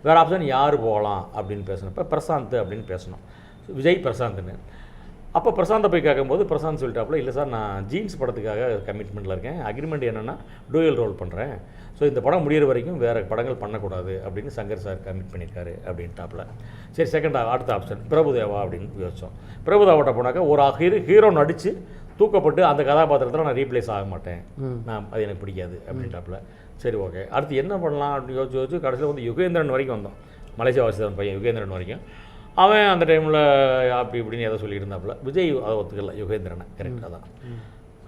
வேறு ஆப்ஷன் யார் போகலாம் அப்படின்னு பேசணும். இப்போ பிரசாந்த் அப்படின்னு பேசணும், விஜய் பிரசாந்த்னு. அப்போ பிரசாந்தை போய் கேட்கும்போது பிரசாந்த் சொல்லிட்டாப்புல, இல்லை சார் நான் ஜீன்ஸ் படத்துக்காக கமிட்மெண்ட்டில் இருக்கேன், அக்ரிமெண்ட் என்னென்னா டூயல் ரோல் பண்ணுறேன், ஸோ இந்த படம் முடிகிற வரைக்கும் வேறு படங்கள் பண்ணக்கூடாது அப்படின்னு சங்கர் சார் கமிட் பண்ணியிருக்காரு அப்படின்ட்டாப்புல. சரி, அடுத்த ஆப்ஷன் பிரபுதேவா அப்படின்னு யோசித்தோம். பிரபுதேவாட்ட போனாக்கா ஒரு ஹீரோ நடித்து தூக்கப்பட்டு அந்த கதாபாத்திரத்தில் நான் ரீப்ளேஸ் ஆக மாட்டேன், அது எனக்கு பிடிக்காது அப்படின்ட்டாப்புல. சரி, ஓகே, அடுத்து என்ன பண்ணலாம் அப்படின்னு யோசிச்சு கடைசியில் வந்து யுகேந்திரன் வரைக்கும் வந்தோம். மலேசியா வாசிதான் பையன் யுகேந்திரன் வரைக்கும். அவன் அந்த டைமில் அப்படி இப்படின்னு எதை சொல்லியிருந்தாப்புல. விஜய் அதை ஒத்துக்கல, யுகேந்திரனை கரெக்டாக தான்.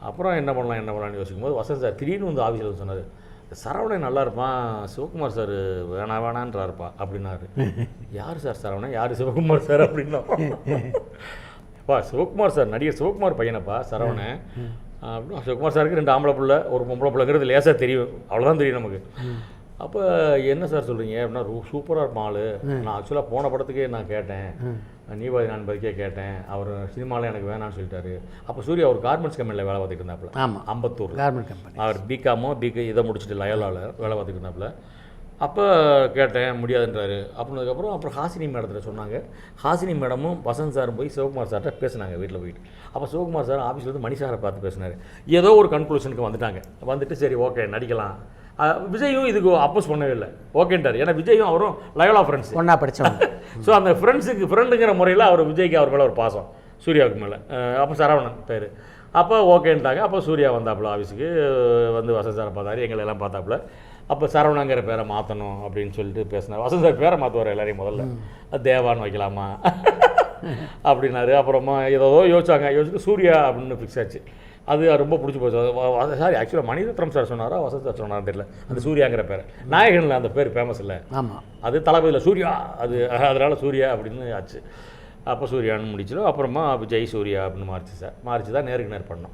அப்புறம் என்ன பண்ணலாம்னு யோசிக்கும் போது வசந்த் சார் திடீர்னு வந்து ஆஃபீஸில் சொன்னார், சரவணன் நல்லா இருப்பான், சிவகுமார் சார் வேணான்றாருப்பா அப்படின்னாரு. யார் சார் சரவணன், யார் சிவகுமார் சார் அப்படின்னா, சிவகுமார் சார் நடிகர் சிவகுமார் பையனப்பா சரவணன் அப்படின்னா. சிவகுமார் சாருக்கு 2 ஆம்பளை பிள்ளை ஒரு பொம்பளை பிள்ளைங்கிறது லேசாக தெரியும், அவ்வளோதான் தெரியும் நமக்கு. அப்போ என்ன சார் சொல்கிறீங்க அப்படின்னா, சூப்பராக இருப்பான் ஆள். நான் ஆக்சுவலாக போன படத்துக்கே நான் கேட்டேன், நீபாதி நான்பதுக்கே கேட்டேன், அவர் சினிமாவில் எனக்கு வேணான்னு சொல்லிட்டாரு. அப்போ சூர்யா ஒரு கார்மெண்ட்ஸ் கம்பெனியில் வேலை பார்த்துட்டு இருந்தாப்புல. ஆமாம், அம்பத்தூர் கார்மெண்ட் கம்பெனி. அவர் பிகாமோ இதை முடிச்சுட்டு லயோலாவில் வேலை பார்த்துட்டு இருந்தாப்புல. அப்போ கேட்டேன், முடியாதுன்றாரு. அப்புறம் ஹாசினி மேடத்தில் சொன்னாங்க. ஹாசினி மேடமும் வசந்த் சாரும் போய் சிவகுமார் சார்கிட்ட பேசினாங்க வீட்டில் போயிட்டு. அப்போ சிவகுமார் சார் ஆஃபீஸில் வந்து மணி சாரை பார்த்து பேசினார். ஏதோ ஒரு கன்க்ளூஷனுக்கு வந்துட்டு சரி ஓகே நடிக்கலாம். விஜயும் இதுக்கு அப்போஸ் பண்ணவே இல்லை, ஓகேன்ட்டார். ஏன்னா விஜயும் அவரும் லயோலா ஃப்ரெண்ட்ஸ், ஒன்றா படித்தவங்க. ஸோ அந்த ஃப்ரெண்டுங்கிற முறையில் அவர் விஜய்க்கு அவர் மேலே ஒரு பாசம், சூர்யாவுக்கு மேலே. அப்போ சரவணன் பேர். அப்போ ஓகேன்ட்டாங்க. அப்போ சூர்யா வந்தாப்புல ஆஃபீஸுக்கு வந்து வசந்த் சாரை பார்த்தாரு, எங்களை எல்லாம் பார்த்தாப்புல. அப்போ சரவணங்கிற பேரை மாற்றணும் அப்படின்னு சொல்லிட்டு பேசினார். வசந்த் சார் பேரை மாற்றுவார் எல்லாரையும், முதல்ல தேவான்னு வைக்கலாமா அப்படின்னாரு. அப்புறமா ஏதோ யோசிச்சுட்டு சூர்யா அப்படின்னு ஃபிக்ஸ் ஆச்சு. அது ரொம்ப பிடிச்சி போச்சு. சாரி, ஆக்சுவலாக மணிரத்னம் சார் சொன்னாரா வசந்த் சார் சொன்னாரா தெரியல, அந்த சூர்யாங்கிற பேர் நாயகனில் அந்த பேர் ஃபேமஸ் இல்லை. ஆமாம், அது தளபதியில் சூர்யா, அதனால் சூர்யா அப்படின்னு ஆச்சு. அப்போ சூர்யான்னு முடிச்சிடும். அப்புறமா விஜய் சூர்யா அப்படின்னு மாறிச்சு தான் நேருக்கு நேர் பண்ணோம்.